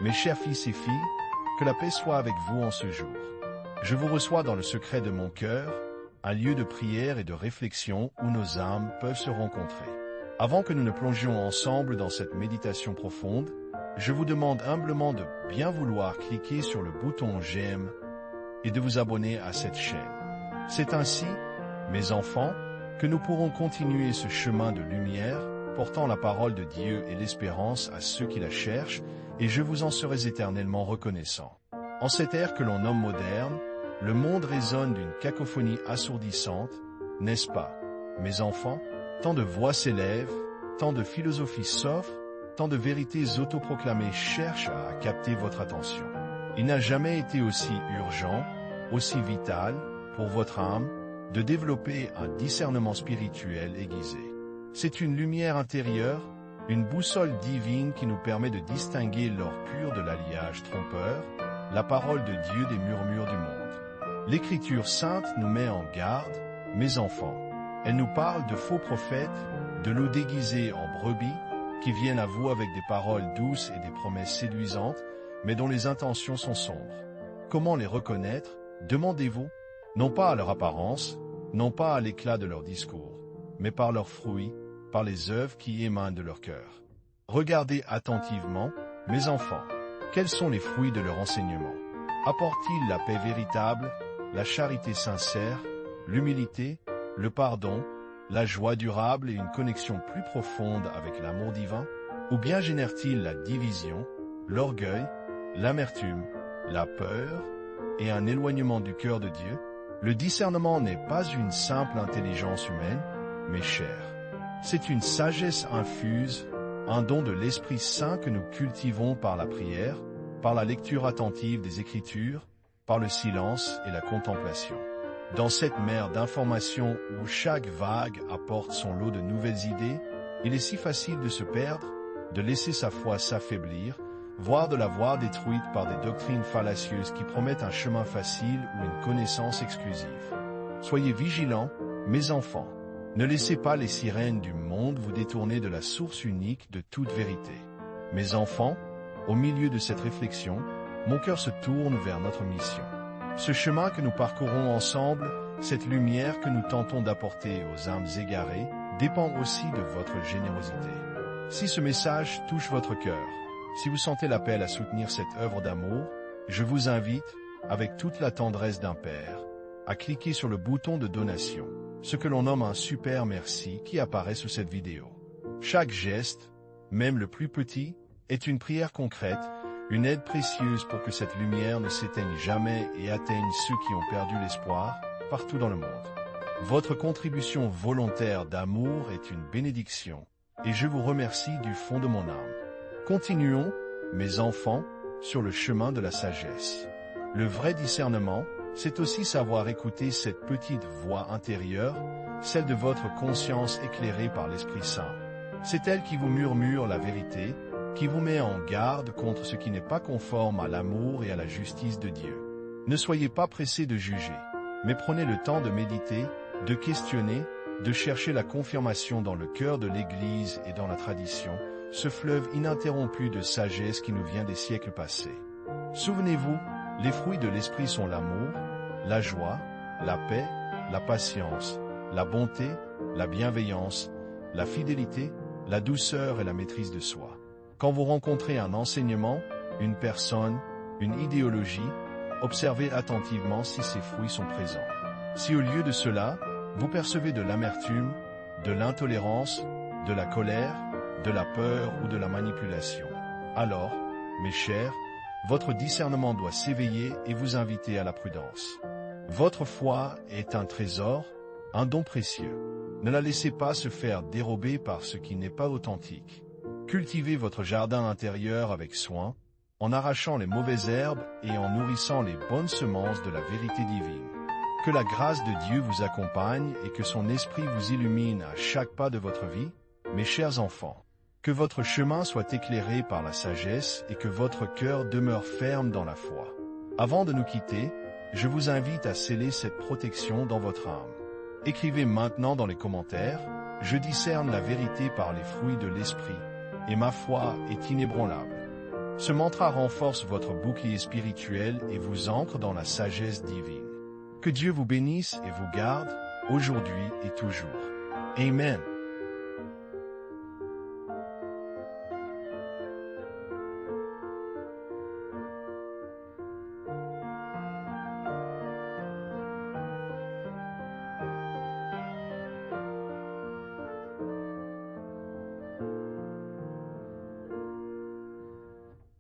Mes chers fils et filles, que la paix soit avec vous en ce jour. Je vous reçois dans le secret de mon cœur, un lieu de prière et de réflexion où nos âmes peuvent se rencontrer. Avant que nous ne plongions ensemble dans cette méditation profonde, je vous demande humblement de bien vouloir cliquer sur le bouton j'aime et de vous abonner à cette chaîne. C'est ainsi, mes enfants, que nous pourrons continuer ce chemin de lumière, portant la parole de Dieu et l'espérance à ceux qui la cherchent, et je vous en serai éternellement reconnaissant. En cette ère que l'on nomme moderne, le monde résonne d'une cacophonie assourdissante, n'est-ce pas, mes enfants? Tant de voix s'élèvent, tant de philosophies s'offrent, tant de vérités autoproclamées cherchent à capter votre attention. Il n'a jamais été aussi urgent, aussi vital, pour votre âme, de développer un discernement spirituel aiguisé. C'est une lumière intérieure, une boussole divine qui nous permet de distinguer l'or pur de l'alliage trompeur, la parole de Dieu des murmures du monde. L'Écriture sainte nous met en garde, mes enfants. Elle nous parle de faux prophètes, de loups déguisés en brebis, qui viennent à vous avec des paroles douces et des promesses séduisantes, mais dont les intentions sont sombres. Comment les reconnaître, demandez-vous, non pas à leur apparence, non pas à l'éclat de leur discours, mais par leurs fruits, par les œuvres qui émanent de leur cœur. Regardez attentivement, mes enfants, quels sont les fruits de leur enseignement? Apportent-ils la paix véritable, la charité sincère, l'humilité, le pardon, la joie durable et une connexion plus profonde avec l'amour divin? Ou bien génèrent-ils la division, l'orgueil, l'amertume, la peur et un éloignement du cœur de Dieu? Le discernement n'est pas une simple intelligence humaine, mes chers. C'est une sagesse infuse, un don de l'Esprit Saint que nous cultivons par la prière, par la lecture attentive des Écritures, par le silence et la contemplation. Dans cette mer d'informations où chaque vague apporte son lot de nouvelles idées, il est si facile de se perdre, de laisser sa foi s'affaiblir, voire de la voir détruite par des doctrines fallacieuses qui promettent un chemin facile ou une connaissance exclusive. Soyez vigilants, mes enfants. Ne laissez pas les sirènes du monde vous détourner de la source unique de toute vérité. Mes enfants, au milieu de cette réflexion, mon cœur se tourne vers notre mission. Ce chemin que nous parcourons ensemble, cette lumière que nous tentons d'apporter aux âmes égarées, dépend aussi de votre générosité. Si ce message touche votre cœur, si vous sentez l'appel à soutenir cette œuvre d'amour, je vous invite, avec toute la tendresse d'un père, à cliquer sur le bouton de donation, ce que l'on nomme un super merci qui apparaît sous cette vidéo. Chaque geste, même le plus petit, est une prière concrète, une aide précieuse pour que cette lumière ne s'éteigne jamais et atteigne ceux qui ont perdu l'espoir, partout dans le monde. Votre contribution volontaire d'amour est une bénédiction, et je vous remercie du fond de mon âme. Continuons, mes enfants, sur le chemin de la sagesse. Le vrai discernement, c'est aussi savoir écouter cette petite voix intérieure, celle de votre conscience éclairée par l'Esprit Saint. C'est elle qui vous murmure la vérité, qui vous met en garde contre ce qui n'est pas conforme à l'amour et à la justice de Dieu. Ne soyez pas pressés de juger, mais prenez le temps de méditer, de questionner, de chercher la confirmation dans le cœur de l'Église et dans la tradition, ce fleuve ininterrompu de sagesse qui nous vient des siècles passés. Souvenez-vous, les fruits de l'Esprit sont l'amour, la joie, la paix, la patience, la bonté, la bienveillance, la fidélité, la douceur et la maîtrise de soi. Quand vous rencontrez un enseignement, une personne, une idéologie, observez attentivement si ces fruits sont présents. Si au lieu de cela, vous percevez de l'amertume, de l'intolérance, de la colère, de la peur ou de la manipulation, alors, mes chers, votre discernement doit s'éveiller et vous inviter à la prudence. Votre foi est un trésor, un don précieux. Ne la laissez pas se faire dérober par ce qui n'est pas authentique. Cultivez votre jardin intérieur avec soin, en arrachant les mauvaises herbes et en nourrissant les bonnes semences de la vérité divine. Que la grâce de Dieu vous accompagne et que son esprit vous illumine à chaque pas de votre vie, mes chers enfants. Que votre chemin soit éclairé par la sagesse et que votre cœur demeure ferme dans la foi. Avant de nous quitter, je vous invite à sceller cette protection dans votre âme. Écrivez maintenant dans les commentaires, « Je discerne la vérité par les fruits de l'esprit, et ma foi est inébranlable. » Ce mantra renforce votre bouclier spirituel et vous ancre dans la sagesse divine. Que Dieu vous bénisse et vous garde, aujourd'hui et toujours. Amen.